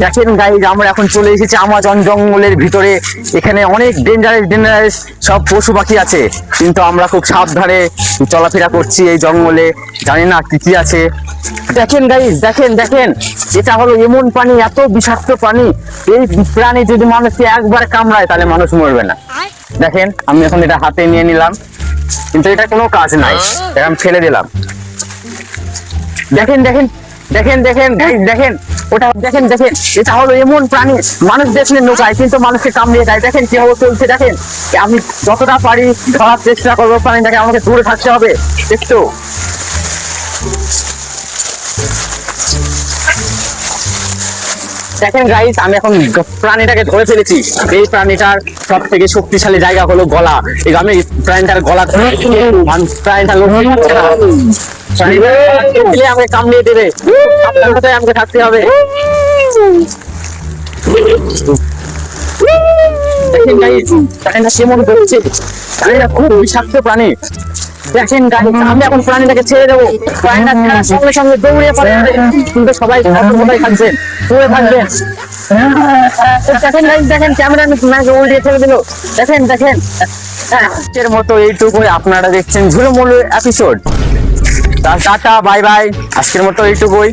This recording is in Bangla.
দেখেন গাইজ, আমরা এখন চলে এসেছি আমাজন জঙ্গলের ভিতরে। এখানে অনেক ডেঞ্জারাস সব পশু পাখি আছে, কিন্তু আমরা খুব সাবধানে চলাফেরা করছি এই জঙ্গলে। জানি না কি কি আছে। দেখেন গাইজ, দেখেন দেখেন, এটা হলো এমন প্রাণী, এত বিষাক্ত প্রাণী। এই প্রাণী যদি মানুষকে একবার কামড়ায় তাহলে মানুষ মরবে না। দেখেন, আমি এখন এটা হাতে নিয়ে নিলাম, কিন্তু এটা কোনো কাজ নাই, এটা আমি ফেলে দিলাম। দেখেন দেখেন দেখেন দেখেন guys, দেখেন ওটা, দেখেন দেখেন, এটা হলো এমন প্রাণী মানুষ দেখলে নোকায়, কিন্তু মানুষকে কামড়িয়ে দেয়। দেখেন কিভাবে চলছে, দেখেন। আমি যতটা পারি ধরার চেষ্টা করবো প্রাণীটাকে, আমাকে দূরে থাকতে হবে একটু। দেখেন গাইস, আমি এখন প্রাণীটাকে ধরে ফেলেছি। এই প্রাণীটার সব থেকে শক্তিশালী জায়গা হলো গলা। এই আমি প্রাণীটার গলা ধরে প্রাণীটা আমাকে কামড়িয়ে দেবে, আপনার কোথায় আমাকে থাকতে হবে। দেখেন গাইস, প্রাণীটা কেমন করছে, প্রাণীটা খুব বিষাক্ত প্রাণী। দেখেন গাইস, আমি এখন প্রাণীটাকে ছেড়ে দেবো। প্রাণীটা ছাড়ার সঙ্গে সঙ্গে দৌড়ে পালাবে, কিন্তু সবাই কোথায় থাকবেন, দৌড়ে থাকবেন। দেখেন গাইস, দেখেন ক্যামেরা আপনাকে উল্টিয়ে ছেড়ে দিল। দেখেন দেখেন, আজকের মতো এইটুকুই। আপনারা দেখছেন ঝুলুমুলু এপিসোড। টাটা, বাই বাই, আজকের মতো এইটুকুই।